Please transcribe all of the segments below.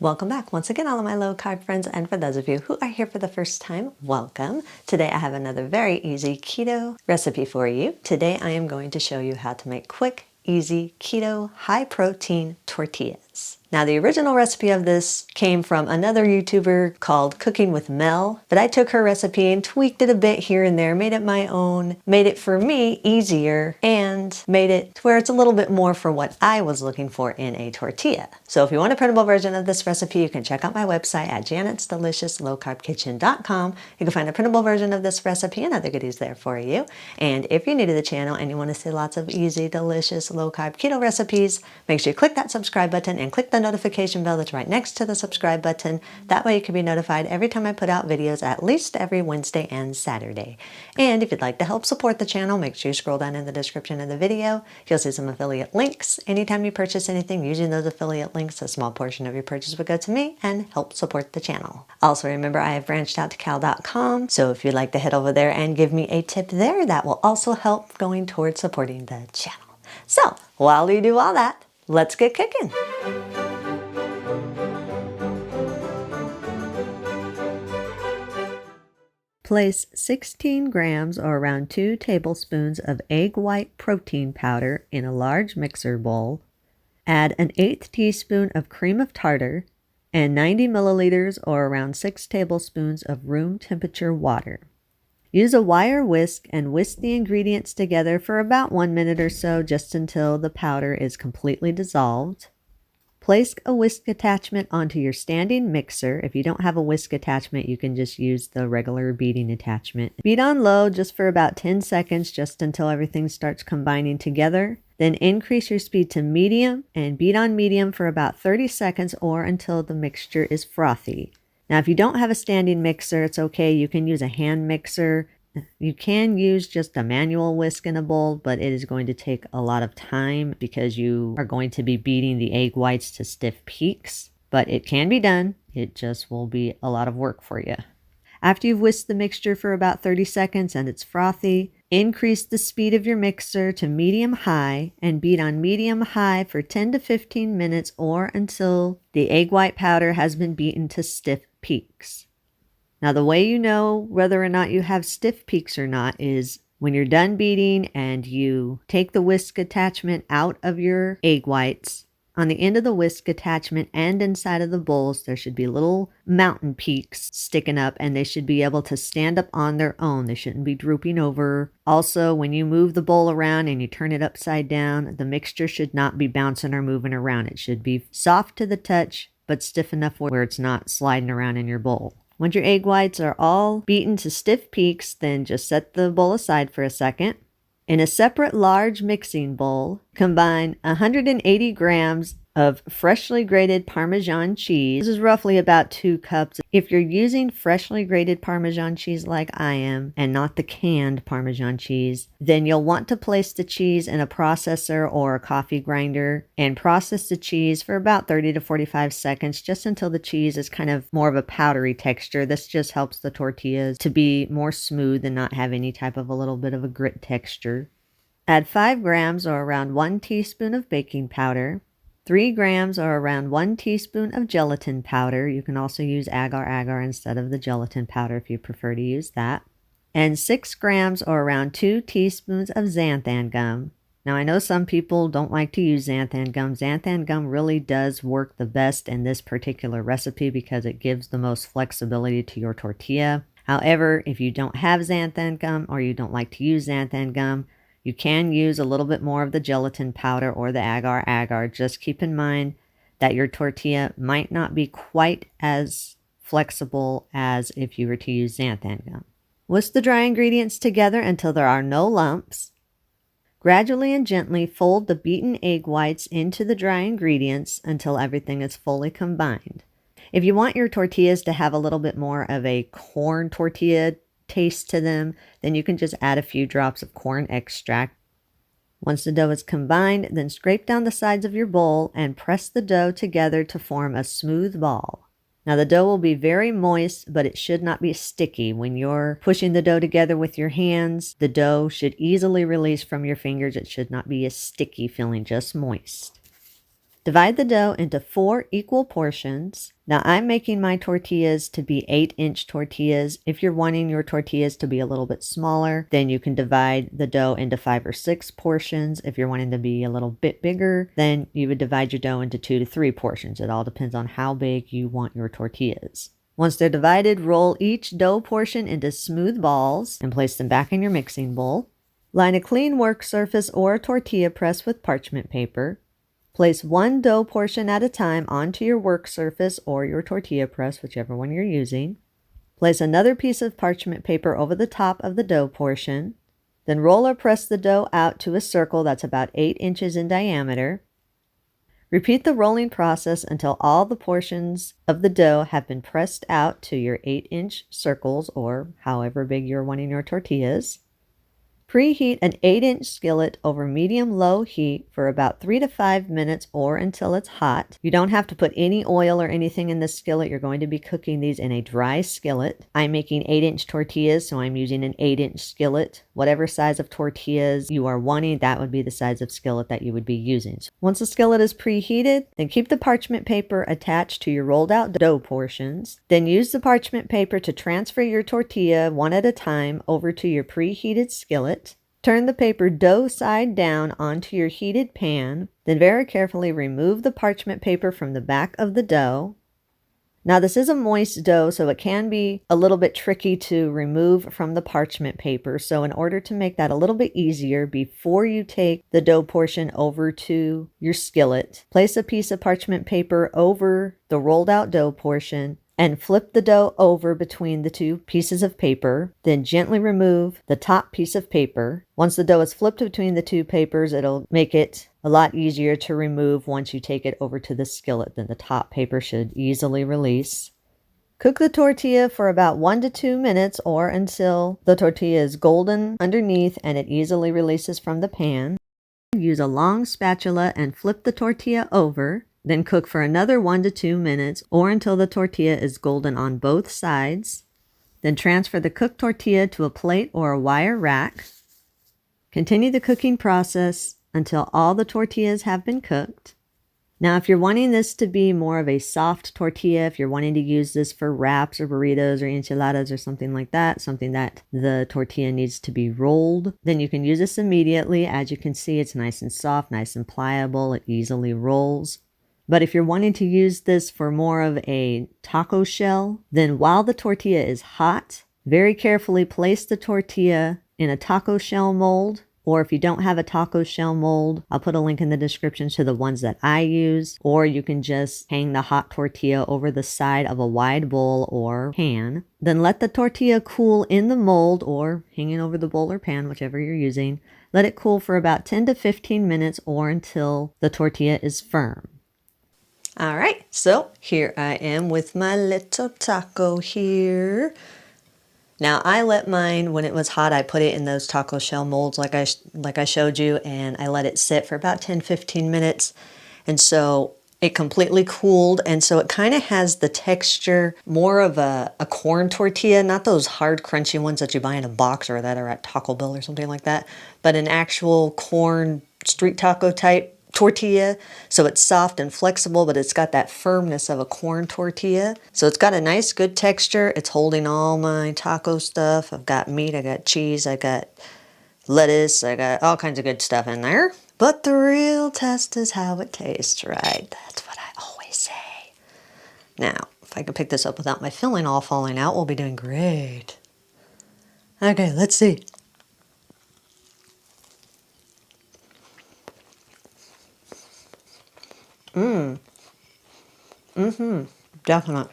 Welcome back once again, all of my low carb friends, and for those of you who are here for the first time, welcome. Today I have another very easy keto recipe for you. Today I am going to show you how to make quick, easy, keto, high protein tortillas. Now the original recipe of this came from another YouTuber called Cooking with Mel, but I took her recipe and tweaked it a bit here and there, made it my own, made it for me easier, and made it to where it's a little bit more for what I was looking for in a tortilla. So if you want a printable version of this recipe, you can check out my website at janetsdeliciouslowcarbkitchen.com. You can find a printable version of this recipe and other goodies there for you. And if you're new to the channel and you want to see lots of easy, delicious, low-carb keto recipes, make sure you click that subscribe button and click the notification bell that's right next to the subscribe button. That way you can be notified every time I put out videos, at least every Wednesday and Saturday. And if you'd like to help support the channel, make sure you scroll down in the description of the video. You'll see some affiliate links. Anytime you purchase anything using those affiliate links, a small portion of your purchase would go to me and help support the channel. Also remember, I have branched out to cal.com, so if you'd like to head over there and give me a tip there, that will also help going towards supporting the channel. So while you do all that, let's get cooking. Place 16 grams or around 2 tablespoons of egg white protein powder in a large mixer bowl. Add an 1/8 teaspoon of cream of tartar and 90 milliliters or around 6 tablespoons of room temperature water. Use a wire whisk and whisk the ingredients together for about 1 minute or so, just until the powder is completely dissolved. Place a whisk attachment onto your standing mixer. If you don't have a whisk attachment, you can just use the regular beating attachment. Beat on low just for about 10 seconds, just until everything starts combining together. Then increase your speed to medium and beat on medium for about 30 seconds or until the mixture is frothy. Now, if you don't have a standing mixer, it's okay. You can use a hand mixer. You can use just a manual whisk in a bowl, but it is going to take a lot of time because you are going to be beating the egg whites to stiff peaks. But it can be done. It just will be a lot of work for you. After you've whisked the mixture for about 30 seconds and it's frothy, increase the speed of your mixer to medium-high and beat on medium-high for 10 to 15 minutes or until the egg white powder has been beaten to stiff peaks. Now, the way you know whether or not you have stiff peaks or not is when you're done beating and you take the whisk attachment out of your egg whites. On the end of the whisk attachment and inside of the bowls, there should be little mountain peaks sticking up, and they should be able to stand up on their own. They shouldn't be drooping over. Also, when you move the bowl around and you turn it upside down, the mixture should not be bouncing or moving around. It should be soft to the touch, but stiff enough where it's not sliding around in your bowl. Once your egg whites are all beaten to stiff peaks, then just set the bowl aside for a second. In a separate large mixing bowl, combine 180 grams of freshly grated Parmesan cheese. This is roughly about 2 cups. If you're using freshly grated Parmesan cheese like I am, and not the canned Parmesan cheese, then you'll want to place the cheese in a processor or a coffee grinder and process the cheese for about 30 to 45 seconds, just until the cheese is kind of more of a powdery texture. This just helps the tortillas to be more smooth and not have any type of a little bit of a grit texture. Add 5 grams or around 1 teaspoon of baking powder, 3 grams or around 1 teaspoon of gelatin powder. You can also use agar-agar instead of the gelatin powder if you prefer to use that. And 6 grams or around 2 teaspoons of xanthan gum. Now, I know some people don't like to use xanthan gum. Xanthan gum really does work the best in this particular recipe because it gives the most flexibility to your tortilla. However, if you don't have xanthan gum or you don't like to use xanthan gum, you can use a little bit more of the gelatin powder or the agar-agar. Just keep in mind that your tortilla might not be quite as flexible as if you were to use xanthan gum. Whisk the dry ingredients together until there are no lumps. Gradually and gently fold the beaten egg whites into the dry ingredients until everything is fully combined. If you want your tortillas to have a little bit more of a corn tortilla taste to them, then you can just add a few drops of corn extract. Once the dough is combined, then scrape down the sides of your bowl and press the dough together to form a smooth ball. Now, the dough will be very moist, but it should not be sticky. When you're pushing the dough together with your hands, the dough should easily release from your fingers. It should not be a sticky feeling, just moist. Divide the dough into 4 equal portions. Now I'm making my tortillas to be 8-inch tortillas. If you're wanting your tortillas to be a little bit smaller, then you can divide the dough into 5 or 6 portions. If you're wanting to be a little bit bigger, then you would divide your dough into 2 to 3 portions. It all depends on how big you want your tortillas. Once they're divided, roll each dough portion into smooth balls and place them back in your mixing bowl. Line a clean work surface or a tortilla press with parchment paper. Place one dough portion at a time onto your work surface or your tortilla press, whichever one you're using. Place another piece of parchment paper over the top of the dough portion. Then roll or press the dough out to a circle that's about 8 inches in diameter. Repeat the rolling process until all the portions of the dough have been pressed out to your 8-inch circles or however big you're wanting your tortillas. Preheat an 8-inch skillet over medium-low heat for about 3 to 5 minutes or until it's hot. You don't have to put any oil or anything in the skillet. You're going to be cooking these in a dry skillet. I'm making 8-inch tortillas, so I'm using an 8-inch skillet. Whatever size of tortillas you are wanting, that would be the size of skillet that you would be using. So once the skillet is preheated, then keep the parchment paper attached to your rolled out dough portions. Then use the parchment paper to transfer your tortilla one at a time over to your preheated skillet. Turn the paper dough side down onto your heated pan, then very carefully remove the parchment paper from the back of the dough. Now this is a moist dough, so it can be a little bit tricky to remove from the parchment paper. So in order to make that a little bit easier, before you take the dough portion over to your skillet, place a piece of parchment paper over the rolled out dough portion and flip the dough over between the 2 pieces of paper. Then gently remove the top piece of paper. Once the dough is flipped between the 2 papers, it'll make it a lot easier to remove once you take it over to the skillet. Then the top paper should easily release. Cook the tortilla for about 1 to 2 minutes or until the tortilla is golden underneath and it easily releases from the pan. Use a long spatula and flip the tortilla over. Then cook for another 1 to 2 minutes or until the tortilla is golden on both sides. Then transfer the cooked tortilla to a plate or a wire rack. Continue the cooking process until all the tortillas have been cooked. Now, if you're wanting this to be more of a soft tortilla, if you're wanting to use this for wraps or burritos or enchiladas or something like that, something that the tortilla needs to be rolled, then you can use this immediately. As you can see, it's nice and soft, nice and pliable. It easily rolls. But if you're wanting to use this for more of a taco shell, then while the tortilla is hot, very carefully place the tortilla in a taco shell mold. Or if you don't have a taco shell mold, I'll put a link in the description to the ones that I use. Or you can just hang the hot tortilla over the side of a wide bowl or pan. Then let the tortilla cool in the mold or hanging over the bowl or pan, whichever you're using. Let it cool for about 10 to 15 minutes or until the tortilla is firm. All right, so here I am with my little taco here. Now I let mine, when it was hot, I put it in those taco shell molds like I showed you, and I let it sit for about 10-15 minutes. And so it completely cooled, and so it kind of has the texture more of a corn tortilla, not those hard crunchy ones that you buy in a box or that are at Taco Bell or something like that, but an actual corn street taco type tortilla. So it's soft and flexible, but it's got that firmness of a corn tortilla. So it's got a nice good texture. It's holding all my taco stuff. I've got meat, I got cheese, I got lettuce, I got all kinds of good stuff in there. But the real test is how it tastes, right? That's what I always say. Now, if I can pick this up without my filling all falling out, we'll be doing great. Okay, let's see. Definite.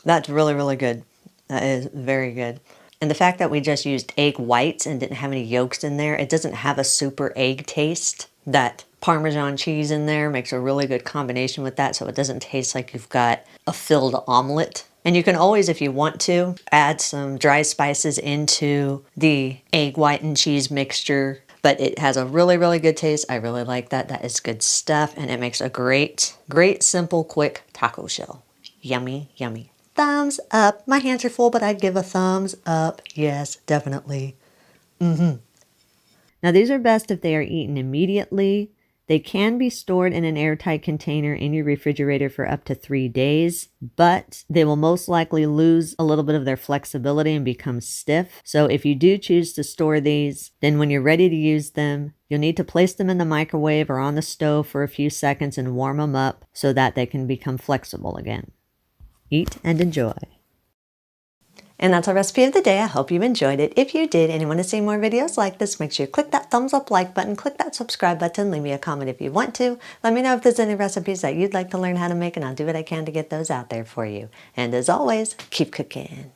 That's really, really good. That is very good. And the fact that we just used egg whites and didn't have any yolks in there, it doesn't have a super egg taste. That Parmesan cheese in there makes a really good combination with that, so it doesn't taste like you've got a filled omelet. And you can always, if you want to, add some dry spices into the egg white and cheese mixture. But it has a really, really good taste. I really like that. That is good stuff. And it makes a great, great, simple, quick taco shell. Yummy, yummy. Thumbs up. My hands are full, but I'd give a thumbs up. Yes, definitely. Now these are best if they are eaten immediately. They can be stored in an airtight container in your refrigerator for up to 3 days, but they will most likely lose a little bit of their flexibility and become stiff. So if you do choose to store these, then when you're ready to use them, you'll need to place them in the microwave or on the stove for a few seconds and warm them up so that they can become flexible again. Eat and enjoy. And that's our recipe of the day. I hope you enjoyed it. If you did and you want to see more videos like this, make sure you click that thumbs up like button, click that subscribe button, leave me a comment if you want to. Let me know if there's any recipes that you'd like to learn how to make, and I'll do what I can to get those out there for you. And as always, keep cooking.